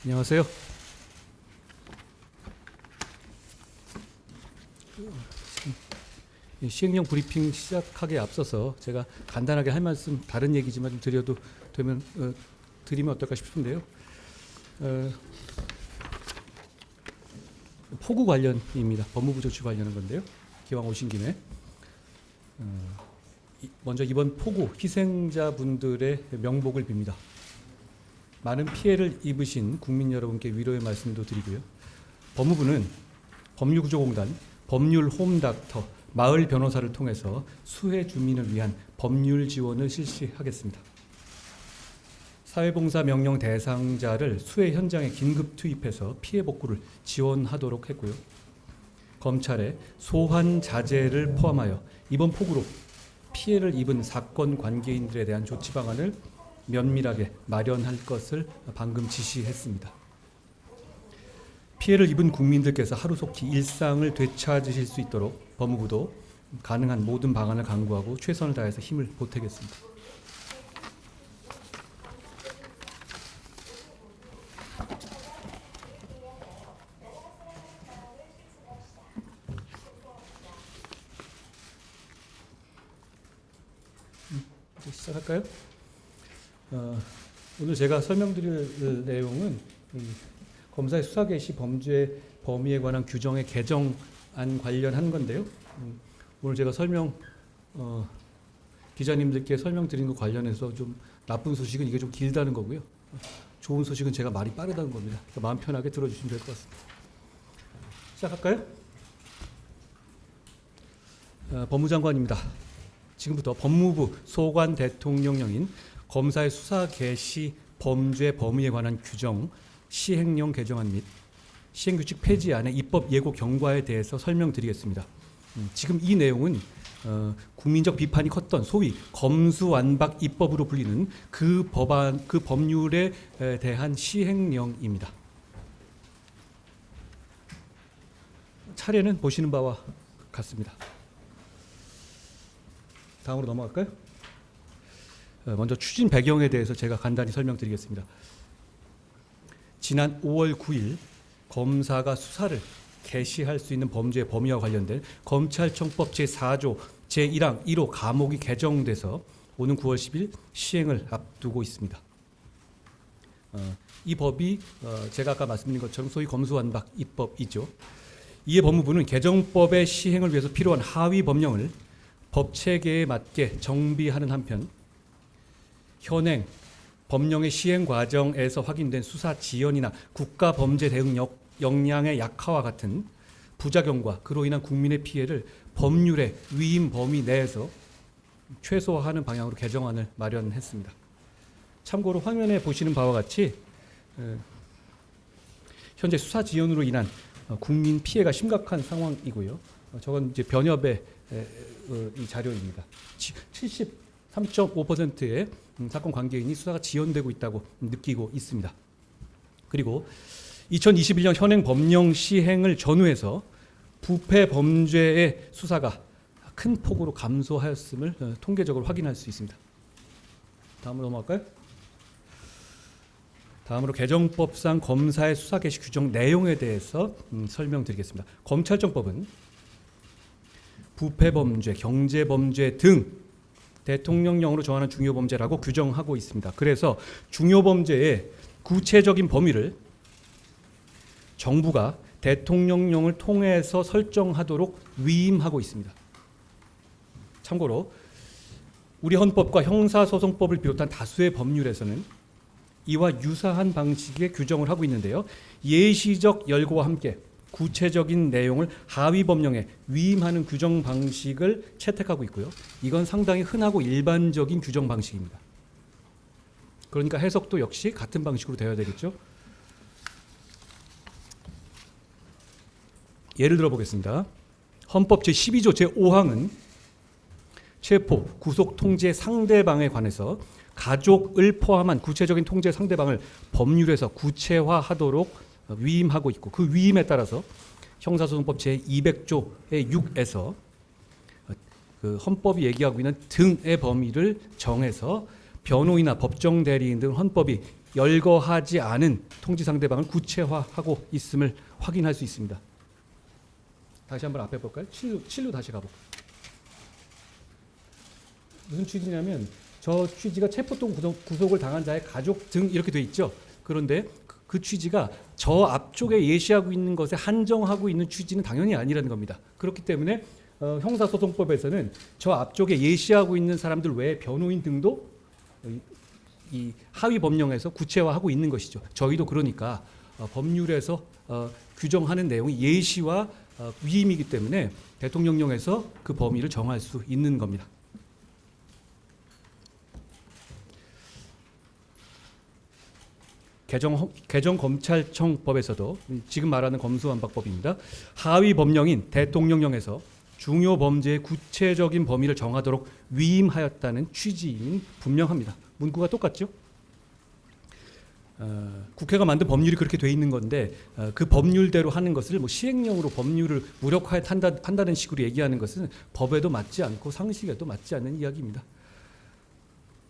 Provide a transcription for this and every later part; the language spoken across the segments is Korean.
안녕하세요. 시행령 브리핑 시작하기에 앞서서 제가 간단하게 할 말씀 다른 얘기지만 좀 드려도 되면 드리면 어떨까 싶은데요. 폭우 관련입니다. 법무부 조치 관련한 건데요. 기왕 오신 김에 먼저 이번 폭우 희생자분들의 명복을 빕니다. 많은 피해를 입으신 국민 여러분께 위로의 말씀도 드리고요. 법무부는 법률구조공단, 법률 홈닥터, 마을 변호사를 통해서 수해 주민을 위한 법률 지원을 실시하겠습니다. 사회봉사 명령 대상자를 수해 현장에 긴급 투입해서 피해 복구를 지원하도록 했고요. 검찰의 소환 자제를 포함하여 이번 폭우로 피해를 입은 사건 관계인들에 대한 조치 방안을 면밀하게 마련할 것을 방금 지시했습니다. 피해를 입은 국민들께서 하루속히 일상을 되찾으실 수 있도록 법무부도 가능한 모든 방안을 강구하고 최선을 다해서 힘을 보태겠습니다. 이제 시작할까요? 오늘 제가 설명드릴 내용은 검사의 수사 개시 범죄 범위에 관한 규정의 개정안 관련한 건데요. 오늘 제가 기자님들께 설명드린 것 관련해서 좀 나쁜 소식은 이게 좀 길다는 거고요. 좋은 소식은 제가 말이 빠르다는 겁니다. 그러니까 마음 편하게 들어주시면 될 것 같습니다. 시작할까요? 법무장관입니다. 지금부터 법무부 소관 대통령령인 검사의 수사 개시 범죄 범위에 관한 규정 시행령 개정안 및 시행규칙 폐지안의 입법 예고 경과에 대해서 설명드리겠습니다. 지금 이 내용은 국민적 비판이 컸던 소위 검수완박 입법으로 불리는 그 법률에 대한 시행령입니다. 차례는 보시는 바와 같습니다. 다음으로 넘어갈까요? 먼저 추진 배경에 대해서 제가 간단히 설명드리겠습니다. 지난 5월 9일 검사가 수사를 개시할 수 있는 범죄의 범위와 관련된 검찰청법 제4조 제1항 1호 가목이 개정돼서 오는 9월 10일 시행을 앞두고 있습니다. 이 법이 제가 아까 말씀드린 것처럼 소위 검수완박 입법이죠. 이에 법무부는 개정법의 시행을 위해서 필요한 하위 법령을 법 체계에 맞게 정비하는 한편 현행 법령의 시행 과정에서 확인된 수사 지연이나 국가 범죄 대응 역량의 약화와 같은 부작용과 그로 인한 국민의 피해를 법률의 위임 범위 내에서 최소화하는 방향으로 개정안을 마련했습니다. 참고로 화면에 보시는 바와 같이 현재 수사 지연으로 인한 국민 피해가 심각한 상황이고요. 저건 이제 변협의 이 자료입니다. 73.5%의 사건 관계인이 수사가 지연되고 있다고 느끼고 있습니다. 그리고 2021년 현행 법령 시행을 전후해서 부패 범죄의 수사가 큰 폭으로 감소하였음을 통계적으로 확인할 수 있습니다. 다음으로 넘어갈까요? 다음으로 개정법상 검사의 수사 개시 규정 내용에 대해서 설명드리겠습니다. 검찰청법은 부패 범죄, 경제 범죄 등 대통령령으로 정하는 중요 범죄라고 규정하고 있습니다. 그래서 중요 범죄의 구체적인 범위를 정부가 대통령령을 통해서 설정하도록 위임하고 있습니다. 참고로 우리 헌법과 형사소송법을 비롯한 다수의 법률에서는 이와 유사한 방식의 규정을 하고 있는데요. 예시적 열거와 함께 구체적인 내용을 하위 법령에 위임하는 규정 방식을 채택하고 있고요. 이건 상당히 흔하고 일반적인 규정 방식입니다. 그러니까 해석도 역시 같은 방식으로 되어야 되겠죠. 예를 들어 보겠습니다. 헌법 제12조 제5항은 체포, 구속 통제 상대방에 관해서 가족을 포함한 구체적인 통제 상대방을 법률에서 구체화하도록 위임하고 있고 그 위임에 따라서 형사소송법 제200조의 6에서 그 헌법이 얘기하고 있는 등의 범위를 정해서 변호인이나 법정 대리인 등 헌법이 열거하지 않은 통지 상대방을 구체화하고 있음을 확인할 수 있습니다. 다시 한번 앞에 볼까요? 7로 다시 가볼까요? 무슨 취지냐면 저 취지가 체포동 구속을 당한 자의 가족 등 이렇게 돼 있죠. 그런데 그 취지가 저 앞쪽에 예시하고 있는 것에 한정하고 있는 취지는 당연히 아니라는 겁니다. 그렇기 때문에 형사소송법에서는 저 앞쪽에 예시하고 있는 사람들 외에 변호인 등도 이 하위 법령에서 구체화하고 있는 것이죠. 저희도 그러니까 법률에서 규정하는 내용이 예시와 위임이기 때문에 대통령령에서 그 범위를 정할 수 있는 겁니다. 개정검찰청법에서도 지금 말하는 검수완박법입니다. 하위 법령인 대통령령에서 중요 범죄의 구체적인 범위를 정하도록 위임하였다는 취지인 분명합니다. 문구가 똑같죠? 국회가 만든 법률이 그렇게 돼 있는 건데 그 법률대로 하는 것을 뭐 시행령으로 법률을 무력화한다는 식으로 얘기하는 것은 법에도 맞지 않고 상식에도 맞지 않는 이야기입니다.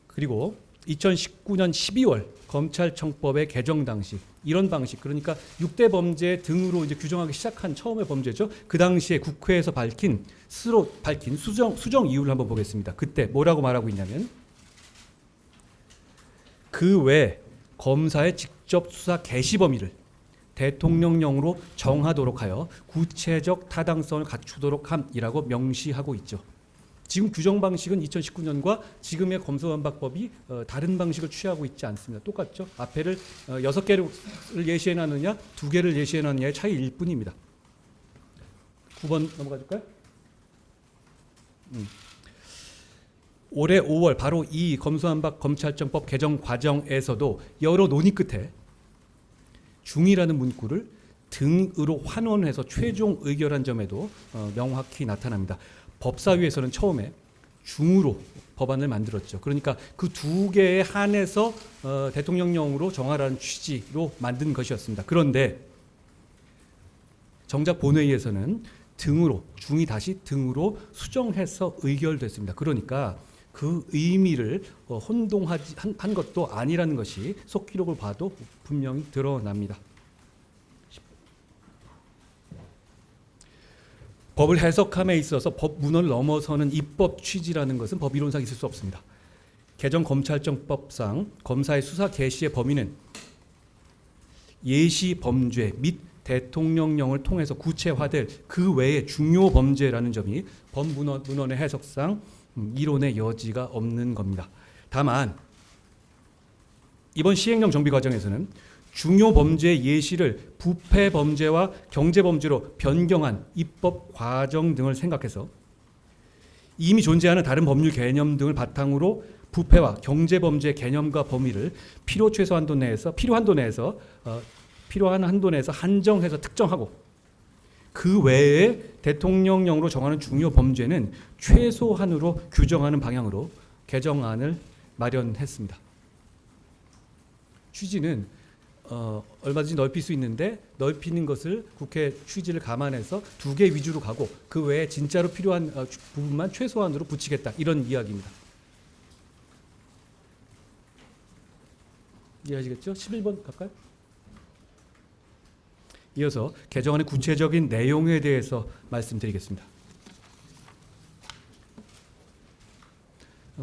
그리고 2019년 12월 검찰청법의 개정 당시 이런 방식, 그러니까 6대 범죄 등으로 이제 규정하기 시작한 처음의 범죄죠. 그 당시에 국회에서 스스로 밝힌 수정 이유를 한번 보겠습니다. 그때 뭐라고 말하고 있냐면 그 외 검사의 직접 수사 개시 범위를 대통령령으로 정하도록 하여 구체적 타당성을 갖추도록 함이라고 명시하고 있죠. 지금 규정 방식은 2019년과 지금의 검수완박법이 다른 방식을 취하고 있지 않습니다. 똑같죠. 앞에를 6개를 예시해 놨느냐 2개를 예시해 놨느냐의 차이일 뿐입니다. 9번 넘어가 줄까요? 올해 5월 바로 이 검수완박 검찰청법 개정 과정에서도 여러 논의 끝에 중이라는 문구를 등으로 환원해서 최종 의결한 점에도 명확히 나타납니다. 법사위에서는 처음에 중으로 법안을 만들었죠. 그러니까 그 2개에 한해서 대통령령으로 정하라는 취지로 만든 것이었습니다. 그런데 정작 본회의에서는 중이 다시 등으로 수정해서 의결됐습니다. 그러니까 그 의미를 혼동한 것도 아니라는 것이 속기록을 봐도 분명히 드러납니다. 법을 해석함에 있어서 법 문헌을 넘어서는 입법 취지라는 것은 법 이론상 있을 수 없습니다. 개정 검찰청법상 검사의 수사 개시의 범위는 예시 범죄 및 대통령령을 통해서 구체화될 그 외의 중요 범죄라는 점이 법 문헌의 해석상 이론의 여지가 없는 겁니다. 다만 이번 시행령 정비 과정에서는 중요 범죄의 예시를 부패 범죄와 경제 범죄로 변경한 입법 과정 등을 생각해서 이미 존재하는 다른 법률 개념 등을 바탕으로 부패와 경제 범죄 개념과 범위를 필요한 한도 내에서 한정해서 특정하고 그 외에 대통령령으로 정하는 중요 범죄는 최소한으로 규정하는 방향으로 개정안을 마련했습니다. 취지는 얼마든지 넓힐 수 있는데 넓히는 것을 국회 취지를 감안해서 2개 위주로 가고 그 외에 진짜로 필요한 부분만 최소한으로 붙이겠다 이런 이야기입니다. 이해하시겠죠? 11번 갈까요? 이어서 개정안의 구체적인 내용에 대해서 말씀드리겠습니다.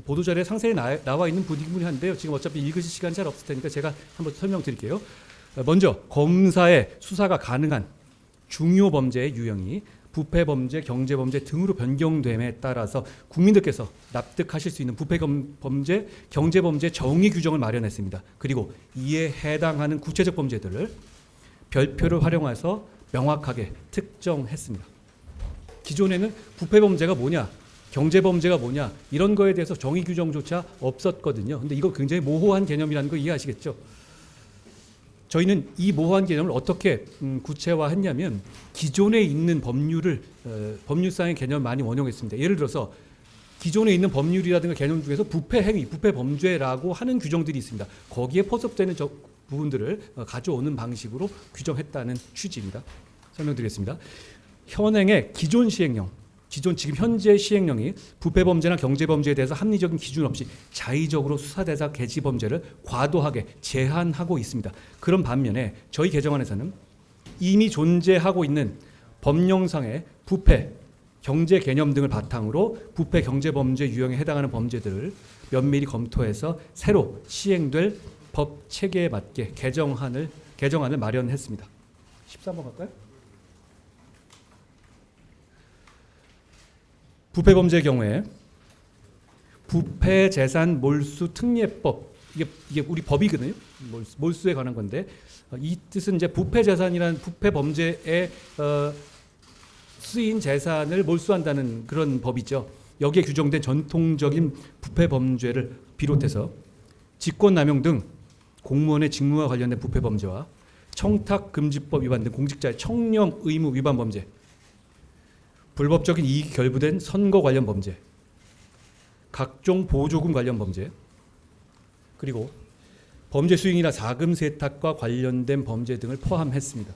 보도자료에 상세히 나와 있는 부분이긴 한데요. 지금 어차피 읽으실 시간이 잘 없을 테니까 제가 한번 설명드릴게요. 먼저 검사의 수사가 가능한 중요 범죄의 유형이 부패 범죄, 경제 범죄 등으로 변경됨에 따라서 국민들께서 납득하실 수 있는 부패 범죄, 경제 범죄 정의 규정을 마련했습니다. 그리고 이에 해당하는 구체적 범죄들을 별표를 활용해서 명확하게 특정했습니다. 기존에는 부패 범죄가 뭐냐, 경제 범죄가 뭐냐 이런 거에 대해서 정의 규정조차 없었거든요. 근데 이거 굉장히 모호한 개념이라는 거 이해하시겠죠? 저희는 이 모호한 개념을 어떻게 구체화했냐면 기존에 있는 법률을 법률상의 개념을 많이 원용했습니다. 예를 들어서 기존에 있는 법률이라든가 개념 중에서 부패 행위, 부패 범죄라고 하는 규정들이 있습니다. 거기에 포섭되는 부분들을 가져오는 방식으로 규정했다는 취지입니다. 설명드리겠습니다. 현행의 기존 시행령 기존 지금 현재 시행령이 부패범죄나 경제범죄에 대해서 합리적인 기준 없이 자의적으로 수사대상 개시범죄를 과도하게 제한하고 있습니다. 그런 반면에 저희 개정안에서는 이미 존재하고 있는 법령상의 부패, 경제 개념 등을 바탕으로 부패 경제범죄 유형에 해당하는 범죄들을 면밀히 검토해서 새로 시행될 법 체계에 맞게 개정안을 마련했습니다. 13번 갈까요? 부패 범죄의 경우에 부패 재산 몰수 특례법, 이게 우리 법이거든요. 몰수에 관한 건데 이 뜻은 이제 부패 재산이라는 부패 범죄에 쓰인 재산을 몰수한다는 그런 법이죠. 여기에 규정된 전통적인 부패 범죄를 비롯해서 직권남용 등 공무원의 직무와 관련된 부패 범죄와 청탁금지법 위반 등 공직자의 청렴 의무 위반 범죄, 불법적인 이익이 결부된 선거 관련 범죄, 각종 보조금 관련 범죄, 그리고 범죄 수익이나 자금 세탁과 관련된 범죄 등을 포함했습니다.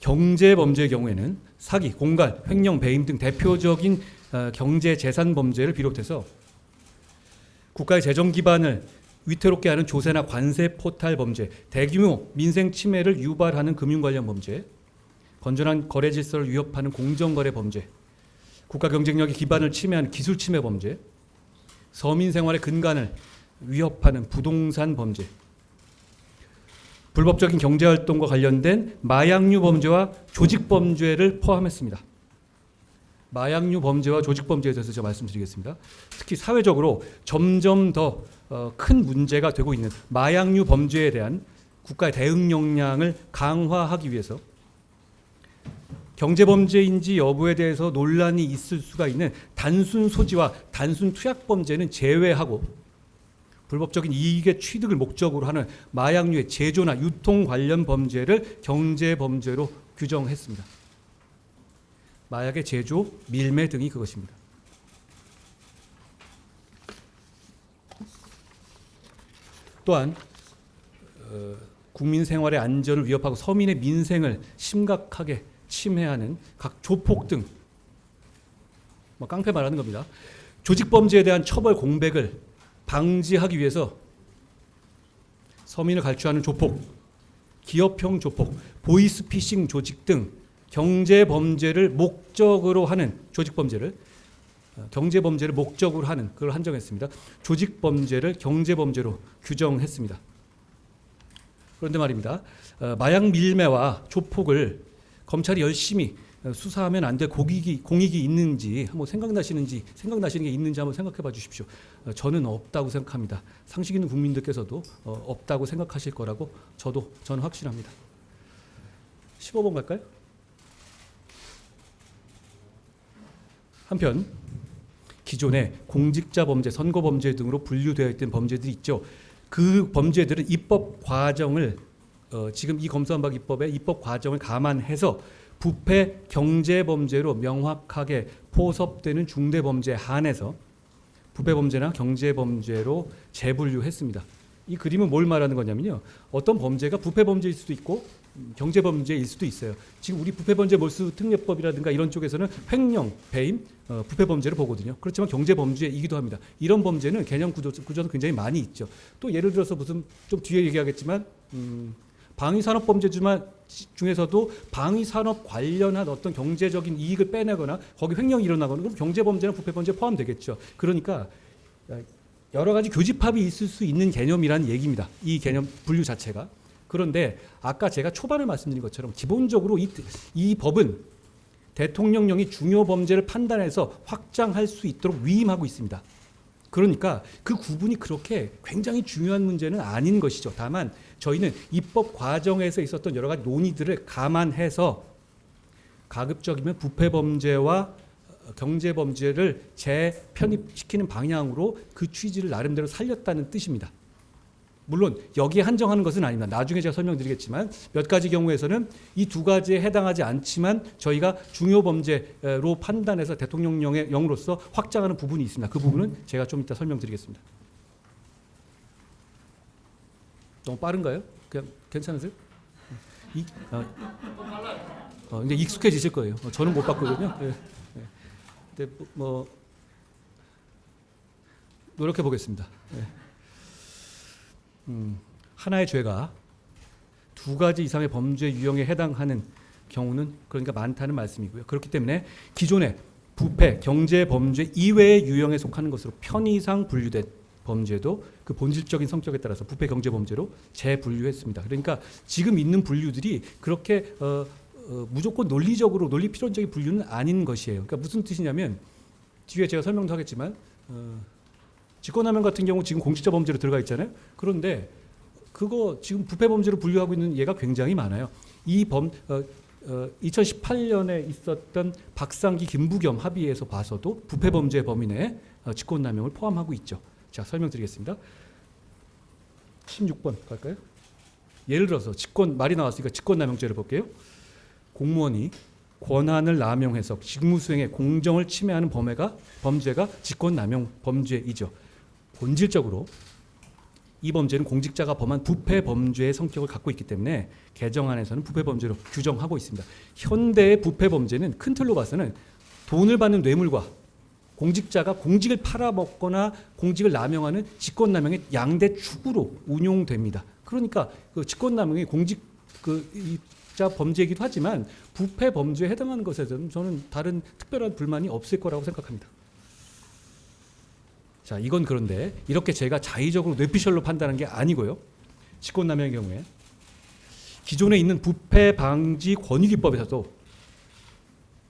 경제범죄의 경우에는 사기, 공갈, 횡령, 배임 등 대표적인 경제재산 범죄를 비롯해서 국가의 재정 기반을 위태롭게 하는 조세나 관세 포탈 범죄, 대규모 민생 침해를 유발하는 금융 관련 범죄, 건전한 거래 질서를 위협하는 공정거래 범죄, 국가 경쟁력의 기반을 침해하는 기술 침해 범죄, 서민 생활의 근간을 위협하는 부동산 범죄, 불법적인 경제활동과 관련된 마약류 범죄와 조직범죄를 포함했습니다. 마약류 범죄와 조직범죄에 대해서 제가 말씀드리겠습니다. 특히 사회적으로 점점 더 큰 문제가 되고 있는 마약류 범죄에 대한 국가의 대응 역량을 강화하기 위해서 경제범죄인지 여부에 대해서 논란이 있을 수가 있는 단순 소지와 단순 투약 범죄는 제외하고 불법적인 이익의 취득을 목적으로 하는 마약류의 제조나 유통 관련 범죄를 경제범죄로 규정했습니다. 마약의 제조, 밀매 등이 그것입니다. 또한 국민 생활의 안전을 위협하고 서민의 민생을 심각하게 침해하는 각 조폭 등 깡패 말하는 겁니다. 조직범죄에 대한 처벌 공백을 방지하기 위해서 서민을 갈취하는 조폭, 기업형 조폭, 보이스피싱 조직 등 경제범죄를 목적으로 하는 조직범죄를 경제범죄를 목적으로 하는 그걸 한정했습니다. 조직범죄를 경제범죄로 규정했습니다. 그런데 말입니다. 마약 밀매와 조폭을 검찰이 열심히 수사하면 안 될 공익이 있는지 한번 생각나시는 게 있는지 한번 생각해 봐 주십시오. 저는 없다고 생각합니다. 상식 있는 국민들께서도 없다고 생각하실 거라고 저는 확신합니다. 15번 갈까요? 한편 기존의 공직자 범죄, 선거 범죄 등으로 분류되어 있던 범죄들이 있죠. 그 범죄들은 입법 과정을 지금 이 검수완박 입법의 입법 과정을 감안해서 부패 경제 범죄로 명확하게 포섭되는 중대 범죄에 한해서 부패 범죄나 경제 범죄로 재분류했습니다. 이 그림은 뭘 말하는 거냐면요. 어떤 범죄가 부패 범죄일 수도 있고 경제 범죄일 수도 있어요. 지금 우리 부패 범죄 몰수 특례법이라든가 이런 쪽에서는 횡령, 배임, 부패 범죄를 보거든요. 그렇지만 경제 범죄이기도 합니다. 이런 범죄는 개념 구조도 굉장히 많이 있죠. 또 예를 들어서 무슨 좀 뒤에 얘기하겠지만 방위산업 범죄 중에서도 방위산업 관련한 어떤 경제적인 이익을 빼내거나 거기 횡령이 일어나거나 그럼 경제범죄나 부패범죄에 포함되겠죠. 그러니까 여러 가지 교집합이 있을 수 있는 개념이라는 얘기입니다. 이 개념 분류 자체가. 그런데 아까 제가 초반에 말씀드린 것처럼 기본적으로 이 법은 대통령령이 중요 범죄를 판단해서 확장할 수 있도록 위임하고 있습니다. 그러니까 그 구분이 그렇게 굉장히 중요한 문제는 아닌 것이죠. 다만 저희는 입법 과정에서 있었던 여러 가지 논의들을 감안해서 가급적이면 부패 범죄와 경제 범죄를 재편입시키는 방향으로 그 취지를 나름대로 살렸다는 뜻입니다. 물론 여기에 한정하는 것은 아닙니다. 나중에 제가 설명드리겠지만 몇 가지 경우에서는 이 두 가지에 해당하지 않지만 저희가 중요 범죄로 판단해서 대통령령의 영으로서 확장하는 부분이 있습니다. 그 부분은 제가 좀 이따 설명드리겠습니다. 너무 빠른가요? 그냥 괜찮으세요? 이, 이제 익숙해지실 거예요. 저는 못 봤거든요. 예. 예. 근데 뭐 노력해 보겠습니다. 예. 하나의 죄가 두 가지 이상의 범죄 유형에 해당하는 경우는 그러니까 많다는 말씀이고요. 그렇기 때문에 기존의 부패, 경제 범죄 이외의 유형에 속하는 것으로 편의상 분류된 범죄도 그 본질적인 성격에 따라서 부패, 경제 범죄로 재분류했습니다. 그러니까 지금 있는 분류들이 그렇게 무조건 논리적으로 논리 필연적인 분류는 아닌 것이에요. 그러니까 무슨 뜻이냐면 뒤에 제가 설명도 하겠지만 직권남용 같은 경우 지금 공직자 범죄로 들어가 있잖아요. 그런데 그거 지금 부패 범죄로 분류하고 있는 예가 굉장히 많아요. 2018년에 있었던 박상기 김부겸 합의에서 봐서도 부패 범죄 범위 내에 직권남용을 포함하고 있죠. 자, 설명드리겠습니다. 16번 갈까요? 예를 들어서 말이 나왔으니까 직권남용죄를 볼게요. 공무원이 권한을 남용해서 직무수행에 공정을 침해하는 범죄가 직권남용 범죄이죠. 본질적으로 이 범죄는 공직자가 범한 부패 범죄의 성격을 갖고 있기 때문에 개정안에서는 부패 범죄로 규정하고 있습니다. 현대의 부패 범죄는 큰 틀로 봐서는 돈을 받는 뇌물과 공직자가 공직을 팔아먹거나 공직을 남용하는 직권남용의 양대 축으로 운용됩니다. 그러니까 그 직권남용이 공직자 범죄이기도 하지만 부패 범죄에 해당하는 것에서는 저는 다른 특별한 불만이 없을 거라고 생각합니다. 자, 이건 그런데 이렇게 제가 자의적으로 뇌피셜로 판단한 게 아니고요. 직권남용의 경우에 기존에 있는 부패 방지 권익위법에서도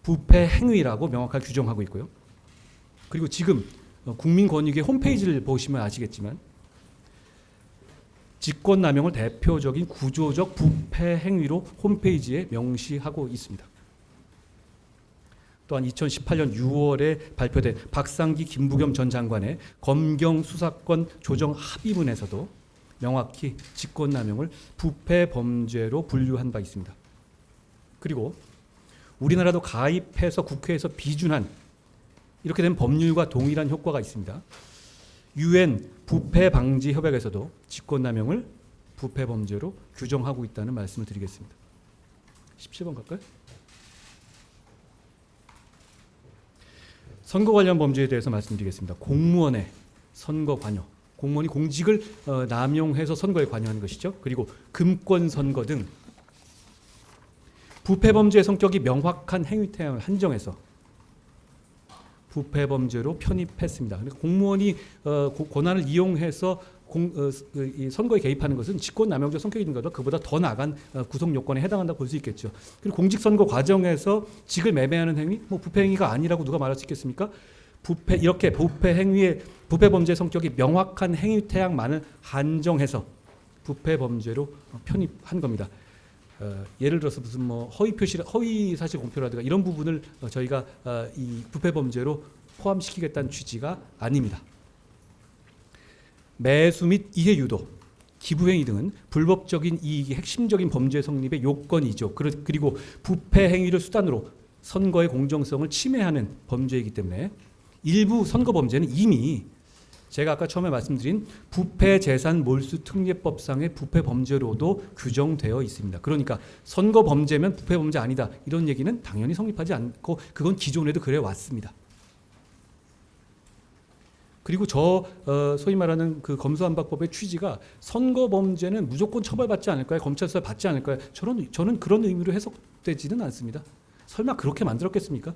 부패 행위라고 명확하게 규정하고 있고요. 그리고 지금 국민권익위 홈페이지를 보시면 아시겠지만 직권남용을 대표적인 구조적 부패 행위로 홈페이지에 명시하고 있습니다. 또한 2018년 6월에 발표된 박상기 김부겸 전 장관의 검경 수사권 조정 합의문에서도 명확히 직권남용을 부패 범죄로 분류한 바 있습니다. 그리고 우리나라도 가입해서 국회에서 비준한 이렇게 된 법률과 동일한 효과가 있습니다. UN 부패 방지 협약에서도 직권남용을 부패 범죄로 규정하고 있다는 말씀을 드리겠습니다. 17번 갈까요? 선거 관련 범죄에 대해서 말씀드리겠습니다. 공무원의 선거 관여, 공무원이 공직을 남용해서 선거에 관여하는 것이죠. 그리고 금권 선거 등 부패 범죄의 성격이 명확한 행위 태양을 한정해서 부패 범죄로 편입했습니다. 그러니까 공무원이 권한을 이용해서 선거에 개입하는 것은 직권남용죄 성격이 있는 것보다 그보다 더 나간 구성 요건에 해당한다고 볼 수 있겠죠. 그리고 공직선거 과정에서 직을 매매하는 행위, 부패 행위가 아니라고 누가 말할 수 있겠습니까? 이렇게 부패 범죄 성격이 명확한 행위 태양만을 한정해서 부패 범죄로 편입한 겁니다. 예를 들어서 무슨 허위 사실 공표라든가 이런 부분을 저희가 이 부패 범죄로 포함시키겠다는 취지가 아닙니다. 매수 및 이해 유도, 기부행위 등은 불법적인 이익이 핵심적인 범죄 성립의 요건이죠. 그리고 부패 행위를 수단으로 선거의 공정성을 침해하는 범죄이기 때문에 일부 선거 범죄는 이미 제가 아까 처음에 말씀드린 부패 재산 몰수 특례법상의 부패 범죄로도 규정되어 있습니다. 그러니까 선거 범죄면 부패 범죄 아니다 이런 얘기는 당연히 성립하지 않고 그건 기존에도 그래 왔습니다. 그리고 소위 말하는 그 검수완박법의 취지가 선거 범죄는 무조건 처벌받지 않을까요? 검찰 수사 받지 않을까요? 저는 그런 의미로 해석되지는 않습니다. 설마 그렇게 만들었겠습니까?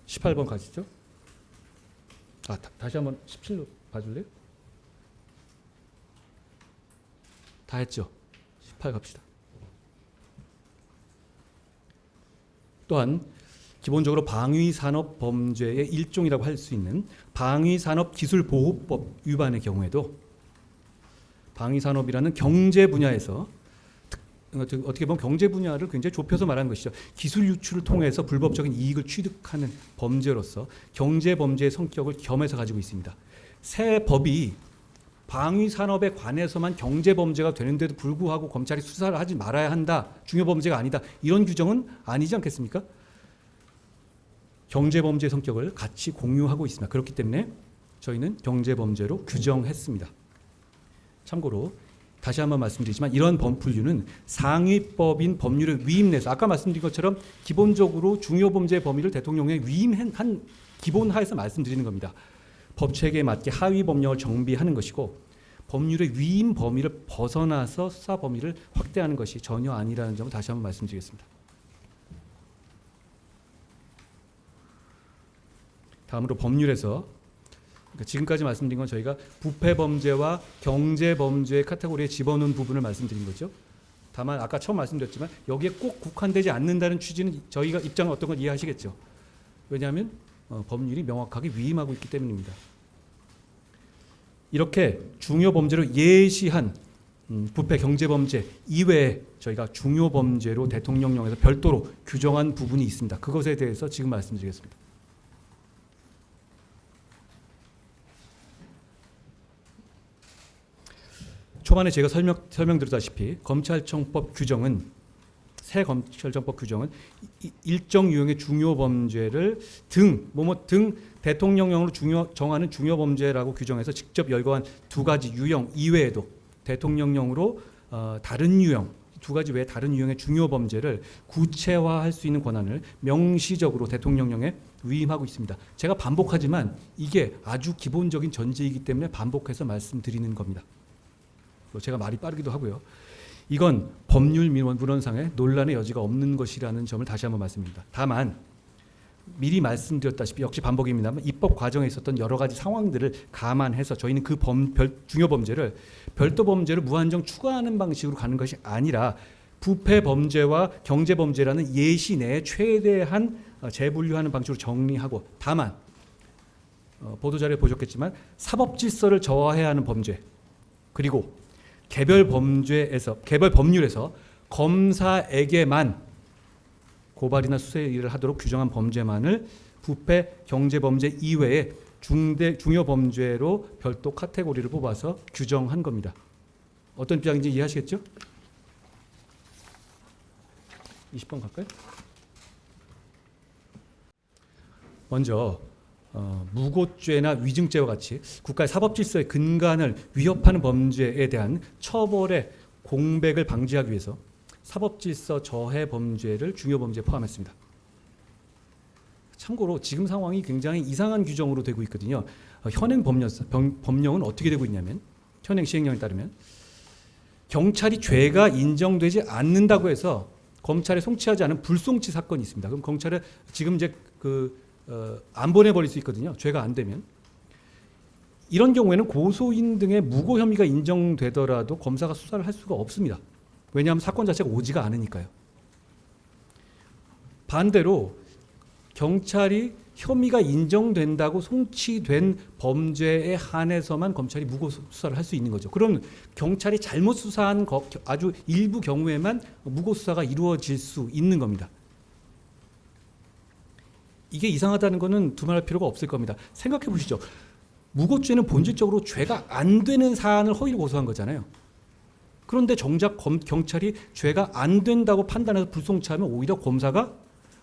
18번 가시죠. 다시 한번 17로 봐줄래요? 다 했죠. 18 갑시다. 또한 기본적으로 방위산업범죄의 일종이라고 할 수 있는 방위산업기술보호법 위반의 경우에도 방위산업이라는 경제 분야에서 어떻게 보면 경제 분야를 굉장히 좁혀서 말하는 것이죠. 기술 유출을 통해서 불법적인 이익을 취득하는 범죄로서 경제 범죄의 성격을 겸해서 가지고 있습니다. 새 법이 방위 산업에 관해서만 경제 범죄가 되는데도 불구하고 검찰이 수사를 하지 말아야 한다. 중요 범죄가 아니다. 이런 규정은 아니지 않겠습니까? 경제 범죄의 성격을 같이 공유하고 있습니다. 그렇기 때문에 저희는 경제범죄로 규정했습니다. 참고로 다시 한번 말씀드리지만 이런 범분류는 상위법인 법률의 위임 내에서 아까 말씀드린 것처럼 기본적으로 중요범죄 범위를 대통령에 위임한 기본 하에서 말씀드리는 겁니다. 법체계에 맞게 하위 법령을 정비하는 것이고 법률의 위임 범위를 벗어나서 수사 범위를 확대하는 것이 전혀 아니라는 점을 다시 한번 말씀드리겠습니다. 다음으로 법률에서 그러니까 지금까지 말씀드린 건 저희가 부패범죄와 경제범죄의 카테고리에 집어넣은 부분을 말씀드린 거죠. 다만 아까 처음 말씀드렸지만 여기에 꼭 국한되지 않는다는 취지는 저희가 입장은 어떤 걸 이해하시겠죠. 왜냐하면 법률이 명확하게 위임하고 있기 때문입니다. 이렇게 중요범죄로 예시한 부패 경제범죄 이외에 저희가 중요범죄로 대통령령에서 별도로 규정한 부분이 있습니다. 그것에 대해서 지금 말씀드리겠습니다. 초반에 제가 설명드렸다시피 검찰청법 규정은 새 검찰청법 규정은 일정 유형의 중요범죄를 등 대통령령으로 정하는 중요범죄라고 규정해서 직접 열거한 두 가지 유형 이외에도 대통령령으로 다른 유형 두 가지 외에 다른 유형의 중요범죄를 구체화할 수 있는 권한을 명시적으로 대통령령에 위임하고 있습니다. 제가 반복하지만 이게 아주 기본적인 전제이기 때문에 반복해서 말씀드리는 겁니다. 제가 말이 빠르기도 하고요. 이건 법률 문헌상에 논란의 여지가 없는 것이라는 점을 다시 한번 말씀드립니다. 다만 미리 말씀드렸다시피 역시 반복입니다만 입법 과정에 있었던 여러 가지 상황들을 감안해서 저희는 그 중요 범죄를 별도 범죄를 무한정 추가하는 방식으로 가는 것이 아니라 부패 범죄와 경제 범죄라는 예시 내에 최대한 재분류하는 방식으로 정리하고 다만 보도자료에 보셨겠지만 사법 질서를 저하해야 하는 범죄 그리고 개별 법률에서 검사에게만 고발이나 수사 일을 하도록 규정한 범죄만을 부패 경제범죄 이외에 중요 범죄로 별도 카테고리를 뽑아서 규정한 겁니다. 어떤 입장인지 이해하시겠죠? 20번 갈까요? 먼저 무고죄나 위증죄와 같이 국가의 사법질서의 근간을 위협하는 범죄에 대한 처벌의 공백을 방지하기 위해서 사법질서 저해 범죄를 중요범죄에 포함했습니다. 참고로 지금 상황이 굉장히 이상한 규정으로 되고 있거든요. 현행 법령은 어떻게 되고 있냐면 현행 시행령에 따르면 경찰이 죄가 인정되지 않는다고 해서 검찰에 송치하지 않은 불송치 사건이 있습니다. 그럼 검찰에 지금 이제 안 보내버릴 수 있거든요. 죄가 안 되면. 이런 경우에는 고소인 등의 무고 혐의가 인정되더라도 검사가 수사를 할 수가 없습니다. 왜냐하면 사건 자체가 오지가 않으니까요. 반대로 경찰이 혐의가 인정된다고 송치된 범죄에 한해서만 검찰이 무고 수사를 할 수 있는 거죠. 그럼 경찰이 잘못 수사한 아주 일부 경우에만 무고 수사가 이루어질 수 있는 겁니다. 이게 이상하다는 것은 두말할 필요가 없을 겁니다. 생각해 보시죠. 무고죄는 본질적으로 죄가 안 되는 사안을 허위로 고소한 거잖아요. 그런데 정작 경찰이 죄가 안 된다고 판단해서 불송치하면 오히려 검사가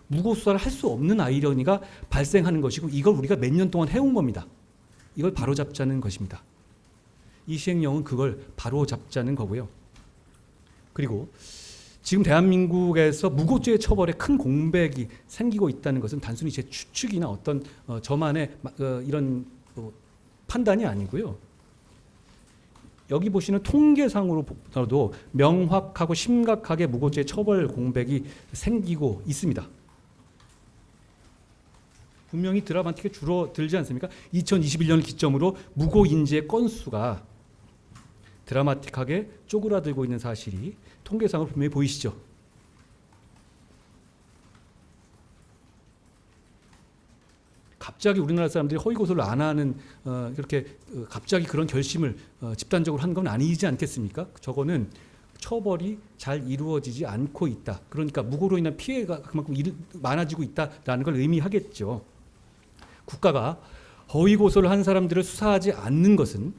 무고 수사를 할 수 없는 아이러니가 발생하는 것이고 이걸 우리가 몇 년 동안 해온 겁니다. 이걸 바로잡자는 것입니다. 이 시행령은 그걸 바로잡자는 거고요. 그리고 지금 대한민국에서 무고죄 처벌에 큰 공백이 생기고 있다는 것은 단순히 제 추측이나 어떤 저만의 이런 판단이 아니고요. 여기 보시는 통계상으로도 명확하고 심각하게 무고죄 처벌 공백이 생기고 있습니다. 분명히 드라마틱하게 줄어들지 않습니까? 2021년을 기점으로 무고 인지의 건수가 드라마틱하게 쪼그라들고 있는 사실이 통계상으로 분명히 보이시죠? 갑자기 우리나라 사람들이 허위 고소를 안 하는 그렇게 갑자기 그런 결심을 집단적으로 한 건 아니지 않겠습니까? 저거는 처벌이 잘 이루어지지 않고 있다. 그러니까 무고로 인한 피해가 그만큼 많아지고 있다라는 걸 의미하겠죠. 국가가 허위 고소를 한 사람들을 수사하지 않는 것은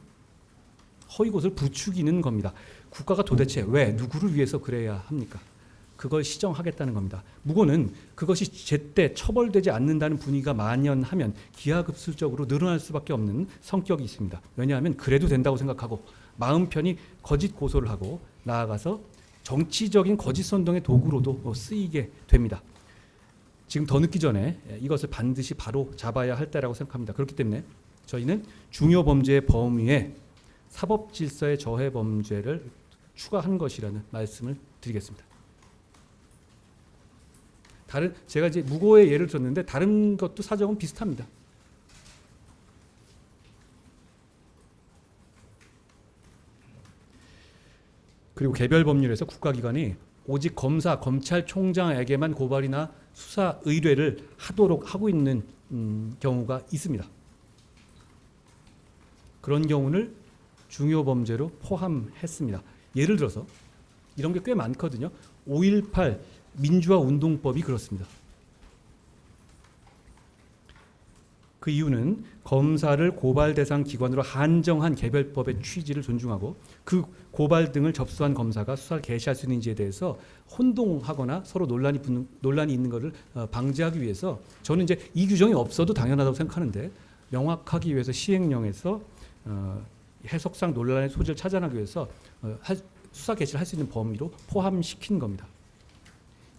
허위 고소를 부추기는 겁니다. 국가가 도대체 왜 누구를 위해서 그래야 합니까? 그걸 시정하겠다는 겁니다. 무고는 그것이 제때 처벌되지 않는다는 분위기가 만연하면 기하급수적으로 늘어날 수밖에 없는 성격이 있습니다. 왜냐하면 그래도 된다고 생각하고 마음 편히 거짓 고소를 하고 나아가서 정치적인 거짓 선동의 도구로도 쓰이게 됩니다. 지금 더 늦기 전에 이것을 반드시 바로 잡아야 할 때라고 생각합니다. 그렇기 때문에 저희는 중요 범죄의 범위에 사법 질서의 저해 범죄를 추가한 것이라는 말씀을 드리겠습니다. 제가 이제 무고의 예를 들었는데 다른 것도 사정은 비슷합니다. 그리고 개별 법률에서 국가기관이 오직 검사, 검찰총장에게만 고발이나 수사 의뢰를 하도록 하고 있는 경우가 있습니다. 그런 경우를 중요 범죄로 포함했습니다. 예를 들어서 이런 게 꽤 많거든요. 5.18 민주화 운동법이 그렇습니다. 그 이유는 검사를 고발 대상 기관으로 한정한 개별법의 취지를 존중하고 그 고발 등을 접수한 검사가 수사를 개시할 수 있는지에 대해서 혼동하거나 서로 논란이 있는 것을 방지하기 위해서 저는 이제 이 규정이 없어도 당연하다고 생각하는데 명확하기 위해서 시행령에서 해석상 논란의 소지를 차단하기 위해서 수사 개시를 할 수 있는 범위로 포함시킨 겁니다.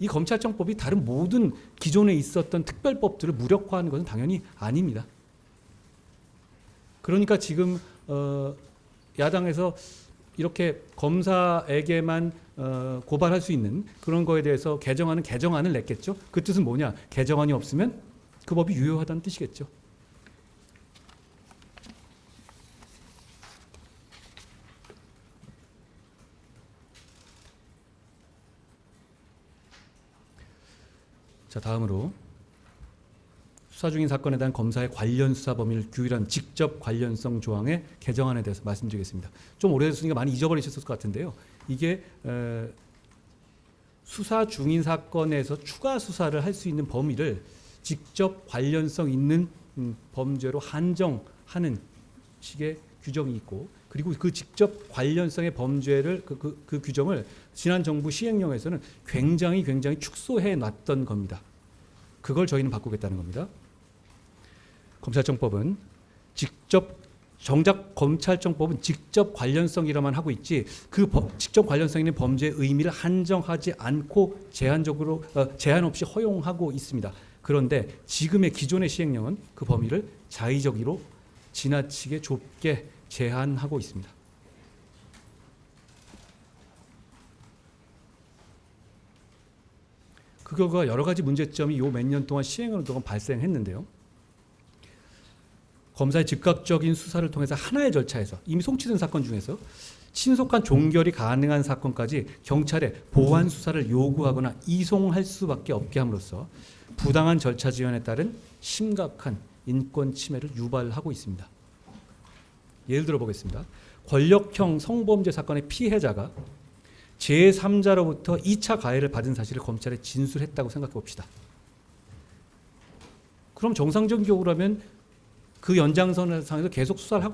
이 검찰청법이 다른 모든 기존에 있었던 특별법들을 무력화하는 것은 당연히 아닙니다. 그러니까 지금 야당에서 이렇게 검사에게만 고발할 수 있는 그런 거에 대해서 개정안을 냈겠죠. 그 뜻은 뭐냐? 개정안이 없으면 그 법이 유효하다는 뜻이겠죠. 자, 다음으로 수사 중인 사건에 대한 검사의 관련 수사 범위를 규율한 직접 관련성 조항의 개정안에 대해서 말씀드리겠습니다. 좀 오래됐으니까 많이 잊어버리셨을 것 같은데요. 이게 수사 중인 사건에서 추가 수사를 할 수 있는 범위를 직접 관련성 있는 범죄로 한정하는 식의 규정이 있고, 그리고 그 직접 관련성의 범죄를 그 규정을 지난 정부 시행령에서는 굉장히 축소해 놨던 겁니다. 그걸 저희는 바꾸겠다는 겁니다. 검찰청법은 정작 검찰청법은 직접 관련성이라만 하고 있지 그 직접 관련성 있는 범죄의 의미를 한정하지 않고 제한 없이 허용하고 있습니다. 그런데 지금의 기존의 시행령은 그 범위를 자의적으로 지나치게 좁게 제한하고 있습니다. 그 결과 여러 가지 문제점이 요 몇 년 동안 시행하는 동안 발생했는데요. 검사의 즉각적인 수사를 통해서 하나의 절차에서 이미 송치된 사건 중에서 신속한 종결이 가능한 사건까지 경찰에 보완 수사를 요구하거나 이송할 수밖에 없게 함으로써 부당한 절차 지연에 따른 심각한 인권 침해를 유발하고 있습니다. 예를 들어 보겠습니다. 권력형 성범죄 사건의 피해자가 제3자로부터 2차 가해를 받은 사실을 검찰에 진술했다고 생각해 봅시다. 그럼 정상적인 경우라면 그 연장선상에서 계속 수사를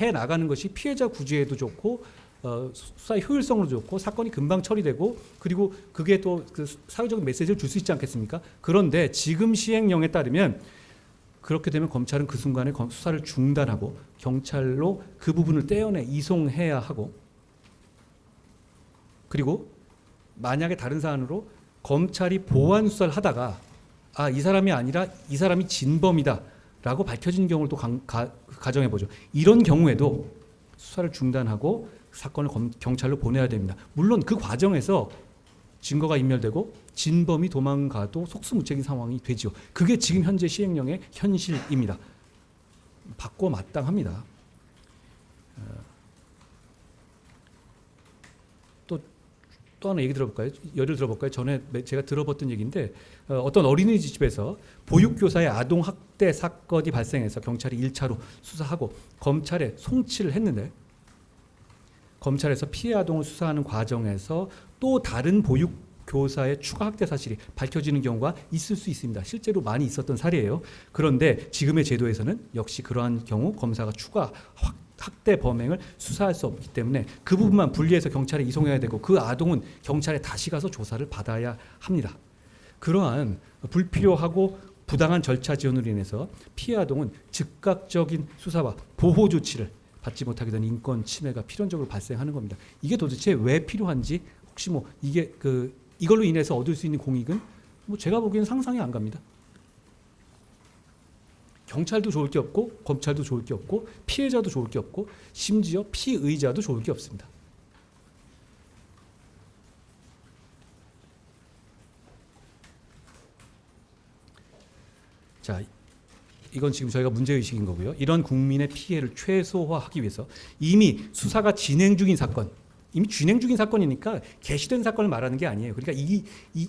해 나가는 것이 피해자 구제에도 좋고 수사의 효율성으로 좋고 사건이 금방 처리되고 그리고 그게 또 그 사회적인 메시지를 줄 수 있지 않겠습니까? 그런데 지금 시행령에 따르면 그렇게 되면 검찰은 그 순간에 수사를 중단하고 경찰로 그 부분을 떼어내 이송해야 하고, 그리고 만약에 다른 사안으로 검찰이 보완 수사를 하다가 이 사람이 아니라 이 사람이 진범이다 라고 밝혀진 경우를 또 가정해 보죠. 이런 경우에도 수사를 중단하고 사건을 경찰로 보내야 됩니다. 물론 그 과정에서 증거가 인멸되고 진범이 도망가도 속수무책인 상황이 되죠. 그게 지금 현재 시행령의 현실입니다. 바꿔 마땅합니다. 또 하나 얘기 들어볼까요? 예를 들어볼까요? 전에 제가 들어봤던 얘기인데 어떤 어린이집에서 보육교사의 아동학대 사건이 발생해서 경찰이 1차로 수사하고 검찰에 송치를 했는데 검찰에서 피해 아동을 수사하는 과정에서 또 다른 보육교사의 추가 학대 사실이 밝혀지는 경우가 있을 수 있습니다. 실제로 많이 있었던 사례예요. 그런데 지금의 제도에서는 역시 그러한 경우 검사가 추가 학대 범행을 수사할 수 없기 때문에 그 부분만 분리해서 경찰에 이송해야 되고 그 아동은 경찰에 다시 가서 조사를 받아야 합니다. 그러한 불필요하고 부당한 절차 지연으로 인해서 피해 아동은 즉각적인 수사와 보호 조치를 받지 못하게 되는 인권 침해가 필연적으로 발생하는 겁니다. 이게 도대체 왜 필요한지 혹시 뭐 이게 이걸로 인해서 얻을 수 있는 공익은 뭐 제가 보기에는 상상이 안 갑니다. 경찰도 좋을 게 없고 검찰도 좋을 게 없고 피해자도 좋을 게 없고 심지어 피의자도 좋을 게 없습니다. 자, 이건 지금 저희가 문제의식인 거고요. 이런 국민의 피해를 최소화하기 위해서 이미 수사가 진행 중인 사건, 이미 진행 중인 사건이니까 개시된 사건을 말하는 게 아니에요. 그러니까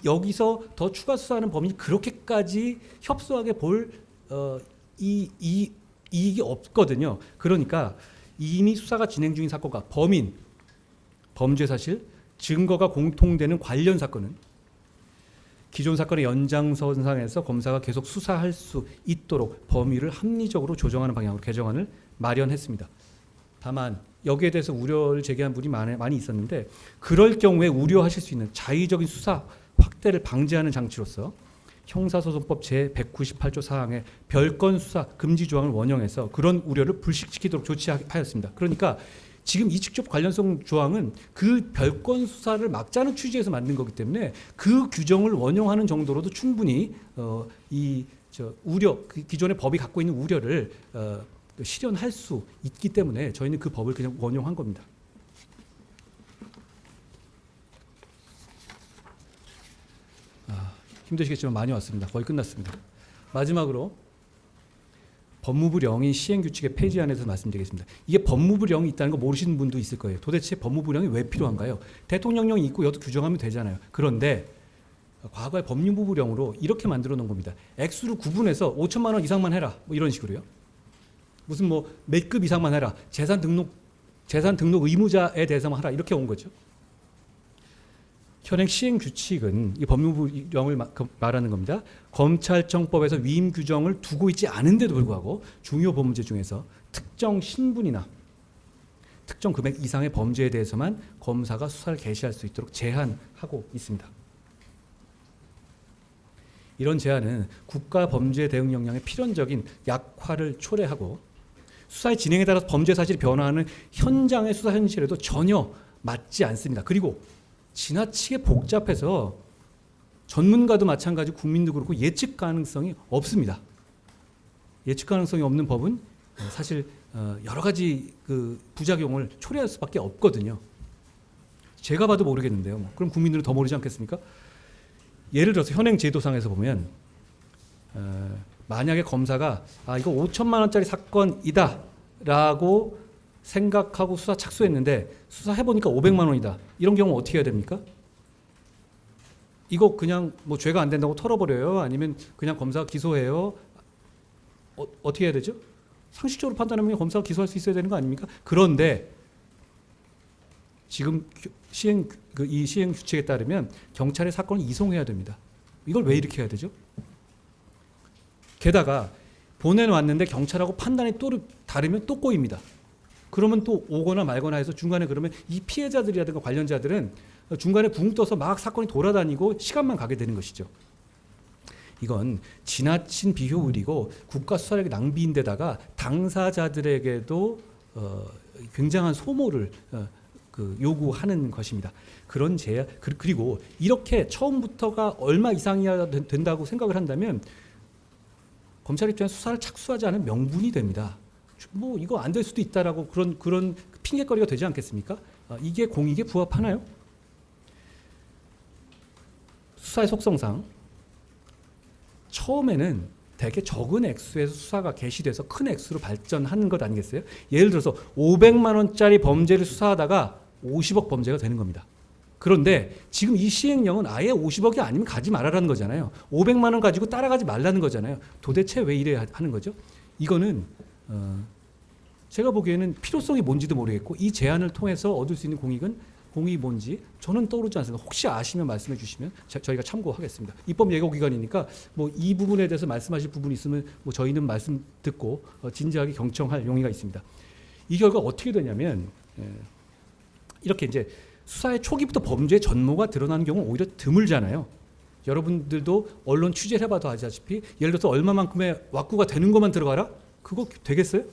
여기서 더 추가 수사하는 범인이 그렇게까지 협소하게 볼 이익이 없거든요. 그러니까 이미 수사가 진행 중인 사건과 범인, 범죄 사실, 증거가 공통되는 관련 사건은 기존 사건의 연장선상에서 검사가 계속 수사할 수 있도록 범위를 합리적으로 조정하는 방향으로 개정안을 마련했습니다. 다만 여기에 대해서 우려를 제기한 분이 많이 있었는데 그럴 경우에 우려하실 수 있는 자의적인 수사 확대를 방지하는 장치로서 형사소송법 제198조 사항의 별건 수사 금지 조항을 원형해서 그런 우려를 불식시키도록 조치하였습니다. 그러니까 지금 이 직접 관련성 조항은 그 별건 수사를 막자는 취지에서 만든 거기 때문에 그 규정을 원용하는 정도로도 충분히 우려, 기존의 법이 갖고 있는 우려를 실현할 수 있기 때문에 저희는 그 법을 그냥 원용한 겁니다. 힘드시겠지만 많이 왔습니다. 거의 끝났습니다. 마지막으로 법무부령이 시행규칙의 폐지안에서 말씀드리겠습니다. 이게 법무부령이 있다는 거 모르시는 분도 있을 거예요. 도대체 법무부령이 왜 필요한가요? 대통령령이 있고 이것도 규정하면 되잖아요. 그런데 과거에 법무부령으로 이렇게 만들어 놓은 겁니다. 액수를 구분해서 5천만 원 이상만 해라. 뭐 이런 식으로요. 무슨 뭐 몇 급 이상만 해라. 재산 등록 의무자에 대해서만 하라. 이렇게 온 거죠. 현행 시행 규칙은 이 법무부령을 말하는 겁니다. 검찰청법에서 위임 규정을 두고 있지 않은데도 불구하고 중요 범죄 중에서 특정 신분이나 특정 금액 이상의 범죄에 대해서만 검사가 수사를 개시할 수 있도록 제한하고 있습니다. 이런 제한은 국가범죄대응역량의 필연적인 약화를 초래하고 수사의 진행에 따라서 범죄 사실이 변화하는 현장의 수사 현실에도 전혀 맞지 않습니다. 그리고 지나치게 복잡해서 전문가도 마찬가지 국민도 그렇고 예측 가능성이 없습니다. 예측 가능성이 없는 법은 사실 여러 가지 부작용을 초래할 수밖에 없거든요. 제가 봐도 모르겠는데요. 그럼 국민들은 더 모르지 않겠습니까? 예를 들어서 현행 제도상에서 보면 만약에 검사가 이거 5천만 원짜리 사건이다 라고 생각하고 수사 착수했는데 수사해보니까 500만 원이다. 이런 경우 어떻게 해야 됩니까? 이거 그냥 뭐 죄가 안 된다고 털어버려요? 아니면 그냥 검사가 기소해요? 어떻게 해야 되죠? 상식적으로 판단하면 검사가 기소할 수 있어야 되는 거 아닙니까? 그런데 지금 이 시행 규칙에 따르면 경찰에 사건을 이송해야 됩니다. 이걸 왜 이렇게 해야 되죠? 게다가 보내놨는데 경찰하고 판단이 또 다르면 또 꼬입니다. 그러면 또 오거나 말거나 해서 중간에 그러면 이 피해자들이라든가 관련자들은 중간에 붕 떠서 막 사건이 돌아다니고 시간만 가게 되는 것이죠. 이건 지나친 비효율이고 국가 수사력의 낭비인데다가 당사자들에게도 굉장한 소모를 요구하는 것입니다. 그런 제한 그리고 이렇게 처음부터가 얼마 이상이야 된다고 생각을 한다면 검찰 입장에서 수사를 착수하지 않은 명분이 됩니다. 뭐 이거 안 될 수도 있다라고 그런 핑계거리가 되지 않겠습니까? 이게 공익에 부합하나요? 수사의 속성상 처음에는 되게 적은 액수에서 수사가 개시돼서 큰 액수로 발전하는 것 아니겠어요? 예를 들어서 500만 원짜리 범죄를 수사하다가 50억 범죄가 되는 겁니다. 그런데 지금 이 시행령은 아예 50억이 아니면 가지 말아라는 거잖아요. 500만 원 가지고 따라가지 말라는 거잖아요. 도대체 왜 이래야 하는 거죠? 이거는 제가 보기에는 필요성이 뭔지도 모르겠고 이 제안을 통해서 얻을 수 있는 공익이 뭔지 저는 떠오르지 않습니다. 혹시 아시면 말씀해 주시면 저희가 참고하겠습니다. 입법 예고 기관이니까 뭐 이 부분에 대해서 말씀하실 부분이 있으면 뭐 저희는 말씀 듣고 진지하게 경청할 용의가 있습니다. 이 결과 어떻게 되냐면 이렇게 이제 수사의 초기부터 범죄의 전모가 드러나는 경우는 오히려 드물잖아요. 여러분들도 언론 취재를 해봐도 아시다시피 예를 들어서 얼마만큼의 왁구가 되는 것만 들어가라? 그거 되겠어요?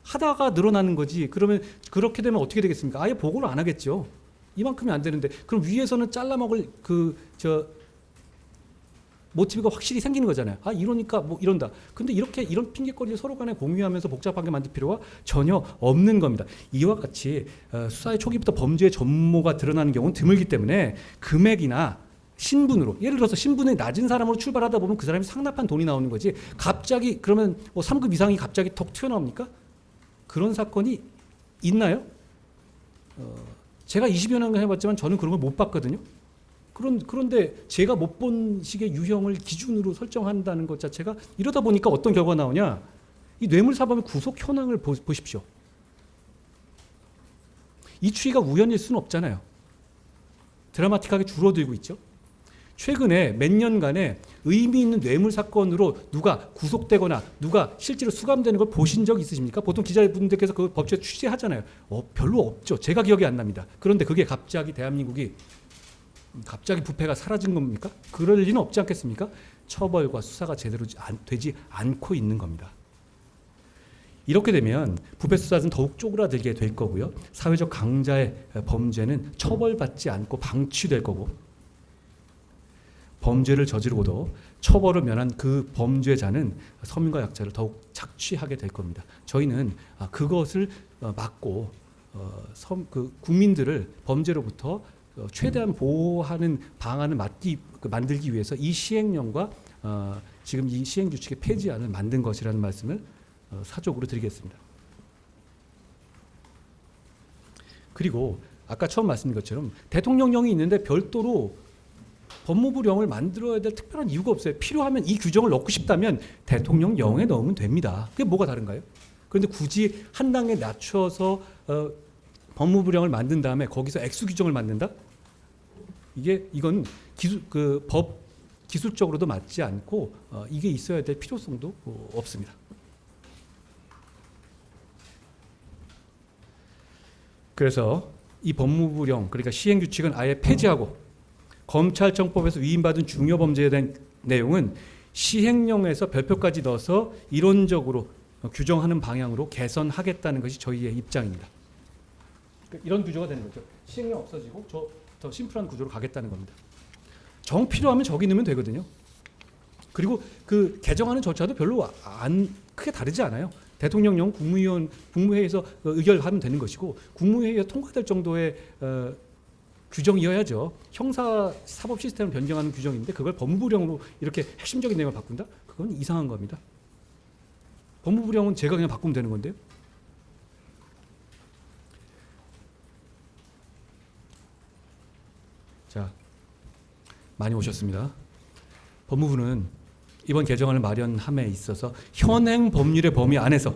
하다가 늘어나는 거지. 그러면 그렇게 되면 어떻게 되겠습니까? 아예 보고를 안 하겠죠. 이만큼이 안 되는데 그럼 위에서는 잘라먹을 모티브가 확실히 생기는 거잖아요. 아 이러니까 뭐 이런다. 근데 이런 핑계거리를 서로 간에 공유하면서 복잡하게 만들 필요가 전혀 없는 겁니다. 이와 같이 수사의 초기부터 범죄의 전모가 드러나는 경우는 드물기 때문에 금액이나 신분으로 예를 들어서 신분이 낮은 사람으로 출발하다 보면 그 사람이 상납한 돈이 나오는 거지 갑자기 그러면 뭐 3급 이상이 갑자기 턱 튀어나옵니까? 그런 사건이 있나요? 제가 20여 년 해봤지만 저는 그런 걸 못 봤거든요. 그런데 제가 못 본 식의 유형을 기준으로 설정한다는 것 자체가 이러다 보니까 어떤 결과가 나오냐. 이 뇌물사범의 구속 현황을 보십시오. 이 추이가 우연일 수는 없잖아요. 드라마틱하게 줄어들고 있죠. 최근에 몇 년간에 의미 있는 뇌물 사건으로 누가 구속되거나 누가 실제로 수감되는 걸 보신 적 있으십니까? 보통 기자분들께서 그 법조에 취재하잖아요. 별로 없죠. 제가 기억이 안 납니다. 그런데 그게 갑자기 대한민국이 갑자기 부패가 사라진 겁니까? 그럴 리는 없지 않겠습니까? 처벌과 수사가 제대로 되지 않고 있는 겁니다. 이렇게 되면 부패 수사는 더욱 쪼그라들게 될 거고요. 사회적 강자의 범죄는 처벌받지 않고 방치될 거고 범죄를 저지르고도 처벌을 면한 그 범죄자는 서민과 약자를 더욱 착취하게 될 겁니다. 저희는 그것을 막고 국민들을 범죄로부터 최대한 보호하는 방안을 만들기 위해서 이 시행령과 지금 이 시행규칙의 폐지안을 만든 것이라는 말씀을 사적으로 드리겠습니다. 그리고 아까 처음 말씀드린 것처럼 대통령령이 있는데 별도로 법무부령을 만들어야 될 특별한 이유가 없어요. 필요하면 이 규정을 넣고 싶다면 대통령령에 넣으면 됩니다. 그게 뭐가 다른가요? 그런데 굳이 한 단계 낮춰서 법무부령을 만든 다음에 거기서 액수 규정을 만든다? 이건 기술적으로도 맞지 않고 이게 있어야 될 필요성도 없습니다. 그래서 이 법무부령 그러니까 시행규칙은 아예 폐지하고 검찰청법에서 위임받은 중요범죄에 대한 내용은 시행령에서 별표까지 넣어서 이론적으로 규정하는 방향으로 개선하겠다는 것이 저희의 입장입니다. 이런 구조가 되는 거죠. 시행령 없어지고 더 심플한 구조로 가겠다는 겁니다. 정 필요하면 저기 넣으면 되거든요. 그리고 그 개정하는 절차도 별로 크게 다르지 않아요. 대통령령 국무회의에서 의결하면 되는 것이고 국무회의에 통과될 정도의 규정이어야죠. 형사 사법 시스템을 변경하는 규정인데 그걸 법무부령으로 이렇게 핵심적인 내용을 바꾼다? 그건 이상한 겁니다. 법무부령은 제가 그냥 바꾸면 되는 건데요. 자, 많이 오셨습니다. 법무부는 이번 개정안을 마련함에 있어서 현행 법률의 범위 안에서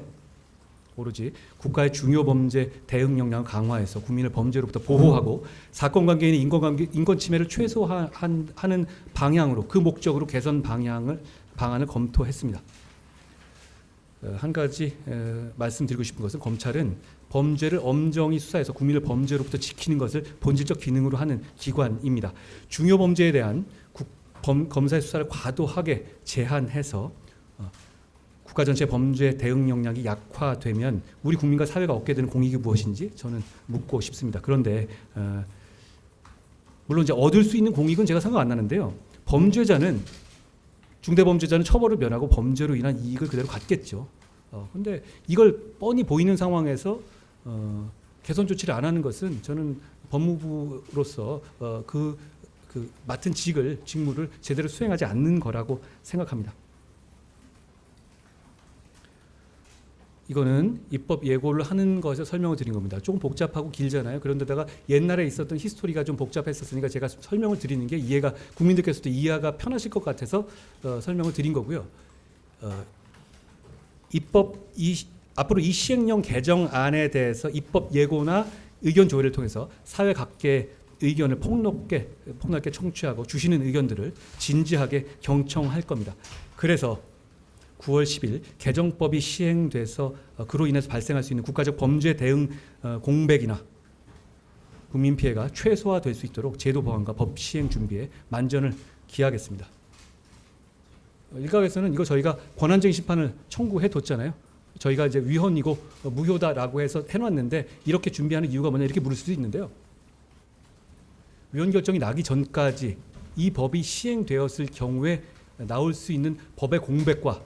오로지 국가의 중요 범죄 대응 역량을 강화해서 국민을 범죄로부터 보호하고 사건 관계인의 인권 침해를 최소화하는 방향으로 그 목적으로 개선 방안을 검토했습니다. 한 가지 말씀드리고 싶은 것은 검찰은 범죄를 엄정히 수사해서 국민을 범죄로부터 지키는 것을 본질적 기능으로 하는 기관입니다. 중요 범죄에 대한 검사의 수사를 과도하게 제한해서 국가 전체 범죄 대응 역량이 약화되면 우리 국민과 사회가 얻게 되는 공익이 무엇인지 저는 묻고 싶습니다. 그런데 물론 이제 얻을 수 있는 공익은 제가 생각 안 나는데요. 중대범죄자는 처벌을 면하고 범죄로 인한 이익을 그대로 갖겠죠. 그런데 이걸 뻔히 보이는 상황에서 개선 조치를 안 하는 것은 저는 법무부로서 그 맡은 직무를 제대로 수행하지 않는 거라고 생각합니다. 이거는 입법 예고를 하는 것에 설명을 드린 겁니다. 조금 복잡하고 길잖아요. 그런데다가 옛날에 있었던 히스토리가 좀 복잡했었으니까 제가 설명을 드리는 게 국민들께서도 이해가 편하실 것 같아서 설명을 드린 거고요. 앞으로 이 시행령 개정안에 대해서 입법 예고나 의견 조회를 통해서 사회 각계의 의견을 폭넓게 청취하고 주시는 의견들을 진지하게 경청할 겁니다. 그래서 9월 10일 개정법이 시행돼서 그로 인해서 발생할 수 있는 국가적 범죄 대응 공백이나 국민 피해가 최소화될 수 있도록 제도 보완과 법 시행 준비에 만전을 기하겠습니다. 일각에서는 이거 저희가 권한쟁의 심판을 청구해 뒀잖아요. 저희가 이제 위헌이고 무효다라고 해서 해놨는데 이렇게 준비하는 이유가 뭐냐 이렇게 물을 수도 있는데요. 위헌 결정이 나기 전까지 이 법이 시행되었을 경우에 나올 수 있는 법의 공백과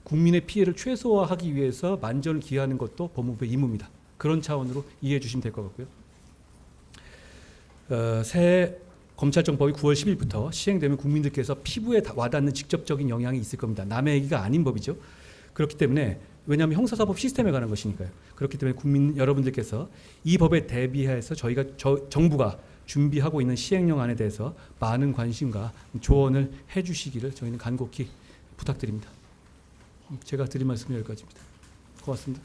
국민의 피해를 최소화하기 위해서 만전을 기하는 것도 법무부의 임무입니다. 그런 차원으로 이해해 주시면 될 것 같고요. 새 검찰청법이 9월 10일부터 시행되면 국민들께서 피부에 와닿는 직접적인 영향이 있을 겁니다. 남의 얘기가 아닌 법이죠. 그렇기 때문에 왜냐하면 형사사법 시스템에 관한 것이니까요. 그렇기 때문에 국민 여러분들께서 이 법에 대비해서 저희가 정부가 준비하고 있는 시행령안에 대해서 많은 관심과 조언을 해주시기를 저희는 간곡히 부탁드립니다. 제가 드릴 말씀은 여기까지입니다. 고맙습니다.